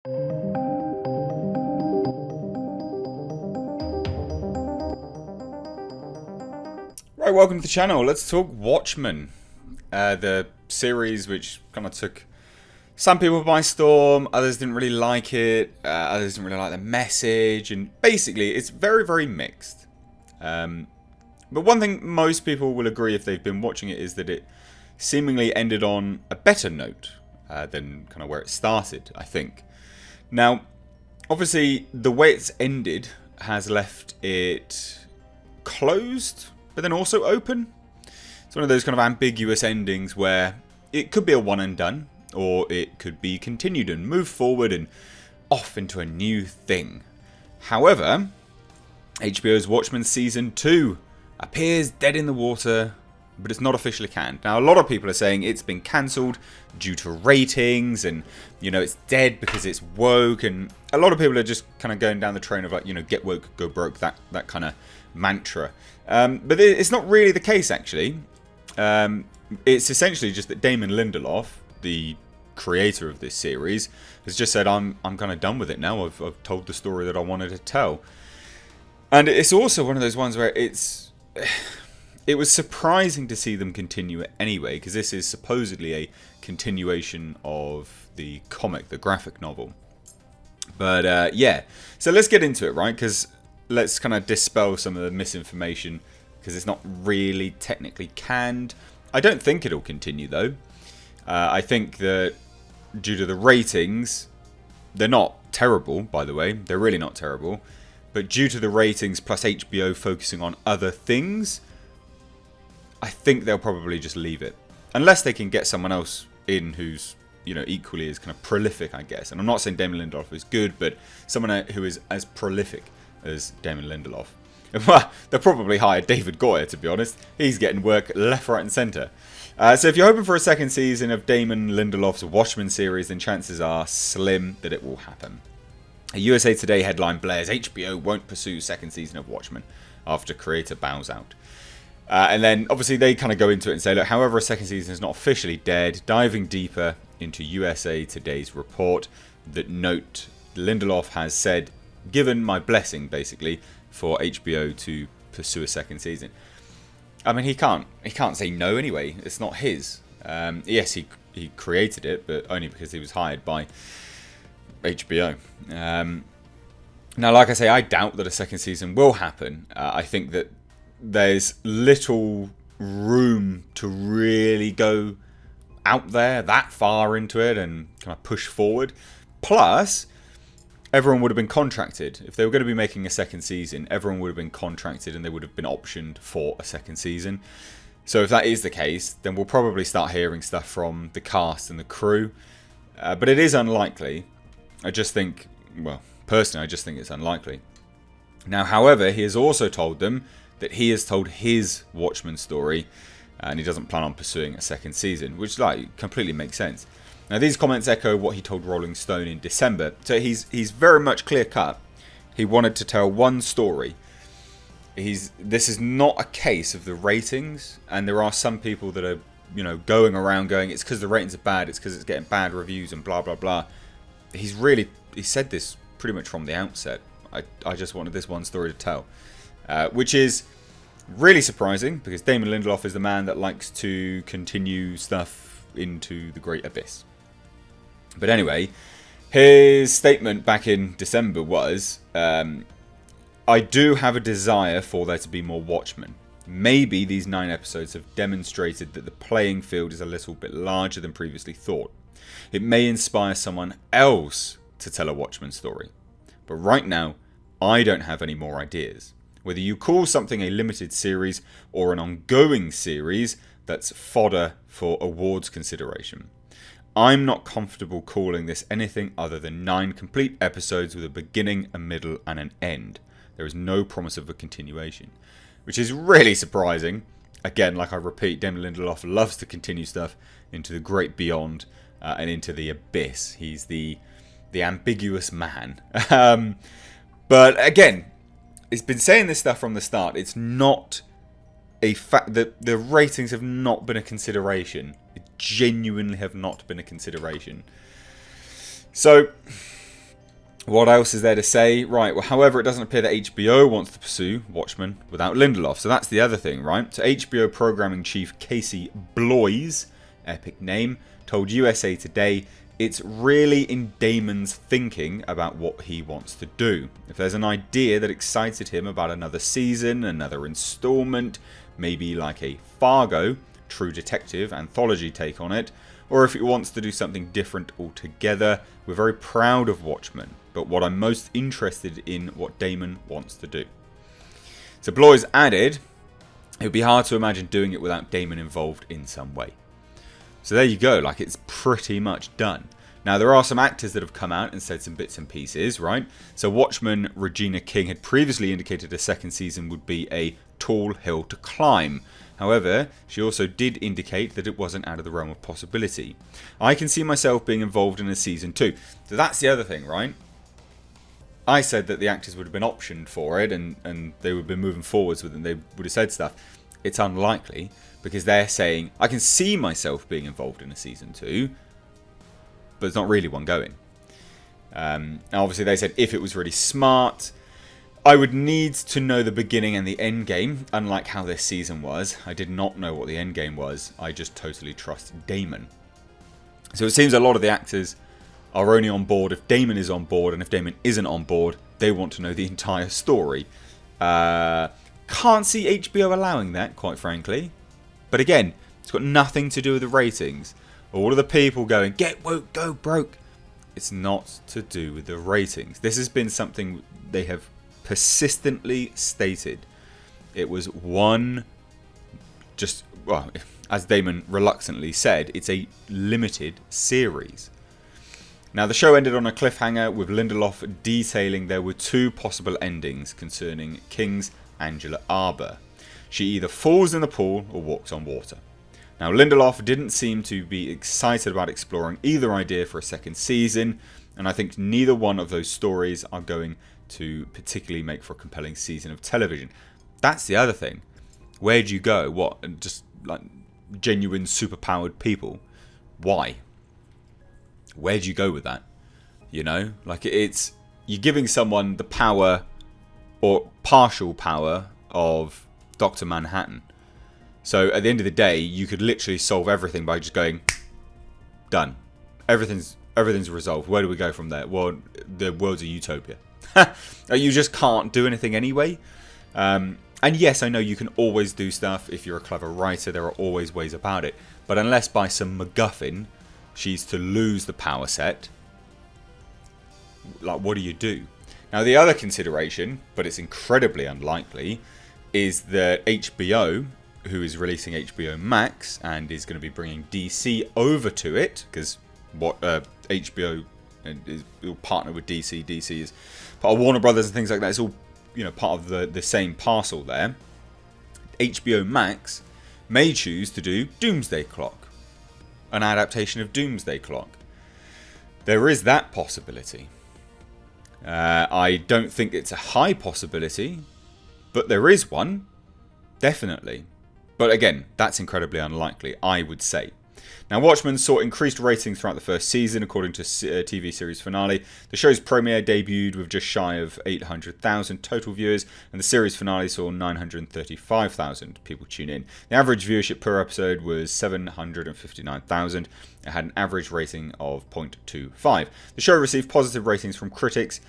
Right, welcome to the channel. Let's talk Watchmen, the series which kind of took some people by storm. Others didn't really like it. Others didn't really like the message, and basically, it's very, very mixed. But one thing most people will agree if they've been watching it is that it seemingly ended on a better note than kind of where it started, I think. Now, obviously, the way it's ended has left it closed, but then also open. It's one of those kind of ambiguous endings where it could be a one and done, or it could be continued and move forward and off into a new thing. However, HBO's Watchmen Season 2 appears dead in the water, but it's not officially canned. Now, a lot of people are saying it's been cancelled due to ratings, and, you know, it's dead because it's woke, and a lot of people are just kind of going down the train of, like, you know, get woke, go broke, that kind of mantra. But it's not really the case, actually. It's essentially just that Damon Lindelof, the creator of this series, has just said, I'm kind of done with it now. I've told the story that I wanted to tell. And it's also one of those ones where it was surprising to see them continue it anyway, because this is supposedly a continuation of the comic, the graphic novel. But yeah, so let's get into it, right? Because let's kind of dispel some of the misinformation, because it's not really technically canned. I don't think it'll continue, though. I think that due to the ratings, they're not terrible, by the way. They're really not terrible. But due to the ratings plus HBO focusing on other things, I think they'll probably just leave it. Unless they can get someone else in who's, you know, equally as kind of prolific, I guess. And I'm not saying Damon Lindelof is good, but someone who is as prolific as Damon Lindelof. Well, they'll probably hire David Goyer, to be honest. He's getting work left, right and centre. So if you're hoping for a second season of Damon Lindelof's Watchmen series, then chances are slim that it will happen. A USA Today headline blares, HBO won't pursue second season of Watchmen after creator bows out. And then, obviously, they kind of go into it and say, look, however, a second season is not officially dead, diving deeper into USA Today's report that note Lindelof has said, given my blessing, basically, for HBO to pursue a second season. I mean, he can't say no anyway. It's not his. Yes, he created it, but only because he was hired by HBO. Now, like I say, I doubt that a second season will happen. I think that there's little room to really go out there that far into it and kind of push forward. Plus, everyone would have been contracted. If they were going to be making a second season, everyone would have been contracted and they would have been optioned for a second season. So if that is the case, then we'll probably start hearing stuff from the cast and the crew. But it is unlikely. I just think, well, personally, I just think it's unlikely. Now, however, he has also told them that he has told his Watchmen story and he doesn't plan on pursuing a second season, which completely makes sense. Now, these comments echo what he told Rolling Stone in December. So he's very much clear cut. He wanted to tell one story. This is not a case of the ratings, and there are some people that are, you know, going around going, it's because the ratings are bad, it's because it's getting bad reviews and blah blah blah. He said this pretty much from the outset. I just wanted this one story to tell, which is really surprising because Damon Lindelof is the man that likes to continue stuff into the great abyss. But anyway, his statement back in December was, I do have a desire for there to be more Watchmen. Maybe these 9 episodes have demonstrated that the playing field is a little bit larger than previously thought. It may inspire someone else to tell a Watchmen story. But right now, I don't have any more ideas. Whether you call something a limited series or an ongoing series, that's fodder for awards consideration. I'm not comfortable calling this anything other than 9 complete episodes with a beginning, a middle, and an end. There is no promise of a continuation, which is really surprising. Again, like I repeat, Damon Lindelof loves to continue stuff into the great beyond and into the abyss. He's the ambiguous man. But again, it's been saying this stuff from the start. It's not a fact that the ratings have not been a consideration. It genuinely have not been a consideration. So What else is there to say? Right, well, however, it doesn't appear that HBO wants to pursue Watchmen without Lindelof. So that's the other thing, right? So HBO programming chief Casey Bloys, epic name, told USA Today it's really in Damon's thinking about what he wants to do. If there's an idea that excited him about another season, another installment, maybe like a Fargo, True Detective anthology take on it, or if he wants to do something different altogether, we're very proud of Watchmen. But what I'm most interested in what Damon wants to do. So Bloys added, it would be hard to imagine doing it without Damon involved in some way. So there you go, like it's pretty much done. Now there are some actors that have come out and said some bits and pieces, right? So Watchmen Regina King had previously indicated a second season would be a tall hill to climb. However, she also did indicate that it wasn't out of the realm of possibility. I can see myself being involved in a season 2. So that's the other thing, right? I said that the actors would have been optioned for it and they would have been moving forwards with it and they would have said stuff. It's unlikely because they're saying, I can see myself being involved in a season 2, but it's not really one going. Now obviously they said if it was really smart, I would need to know the beginning and the end game, unlike how this season was. I did not know what the end game was. I just totally trust Damon. So it seems a lot of the actors are only on board if Damon is on board, and if Damon isn't on board, they want to know the entire story. Can't see HBO allowing that, quite frankly. But again, it's got nothing to do with the ratings. All of the people going, get woke, go broke. It's not to do with the ratings. This has been something they have persistently stated. It was one, just, well, as Damon reluctantly said, it's a limited series. Now, the show ended on a cliffhanger with Lindelof detailing there were 2 possible endings concerning King's Angela Arbor. She either falls in the pool or walks on water. Now, Lindelof didn't seem to be excited about exploring either idea for a second season, and I think neither one of those stories are going to particularly make for a compelling season of television. That's the other thing. Where do you go? What? Just like genuine superpowered people? Why? Where do you go with that? You know, like it's you're giving someone the power or partial power of Dr. Manhattan. So at the end of the day, you could literally solve everything by just going, done. Everything's resolved. Where do we go from there? Well, the world's a utopia. You just can't do anything anyway. And yes, I know you can always do stuff if you're a clever writer. There are always ways about it. But unless by some MacGuffin, she's to lose the power set, like what do you do? Now the other consideration, but it's incredibly unlikely, is that HBO, who is releasing HBO Max and is going to be bringing DC over to it, because what HBO is will partner with DC. DC is part of Warner Brothers and things like that. It's all, you know, part of the same parcel there. HBO Max may choose to do Doomsday Clock, an adaptation of Doomsday Clock. There is that possibility. I don't think it's a high possibility, but there is one, definitely. But again, that's incredibly unlikely, I would say. Now, Watchmen saw increased ratings throughout the first season, according to TV series finale. The show's premiere debuted with just shy of 800,000 total viewers, and the series finale saw 935,000 people tune in. The average viewership per episode was 759,000. It had an average rating of 0.25. The show received positive ratings from critics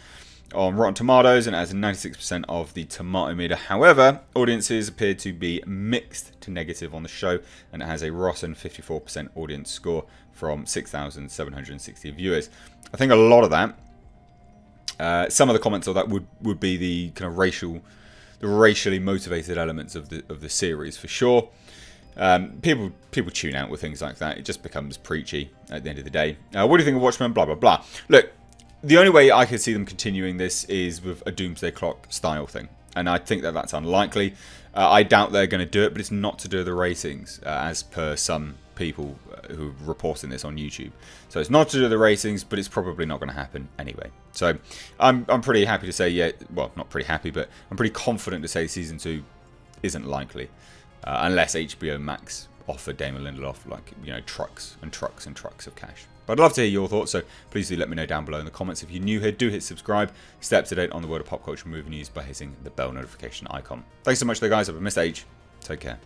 on Rotten Tomatoes and has 96% of the tomato meter. However, audiences appeared to be mixed to negative on the show, and it has a rotten 54% audience score from 6,760 viewers. I think a lot of that, some of the comments of that would be the kind of racially motivated elements of the series for sure. People tune out with things like that. It just becomes preachy at the end of the day. What do you think of Watchmen? Blah blah blah. Look. The only way I could see them continuing this is with a Doomsday Clock style thing. And I think that that's unlikely. I doubt they're going to do it, but it's not to do with the ratings, as per some people who are reporting this on YouTube. So it's not to do with the ratings, but it's probably not going to happen anyway. So I'm pretty happy to say, yeah, well, not pretty happy, but I'm pretty confident to say Season 2 isn't likely. Unless HBO Max offer Damon Lindelof, like, you know, trucks and trucks and trucks of cash. But I'd love to hear your thoughts, so please do let me know down below in the comments. If you're new here, do hit subscribe. Stay up to date on the world of pop culture and movie news by hitting the bell notification icon. Thanks so much though, guys. I've been Mr. H. Take care.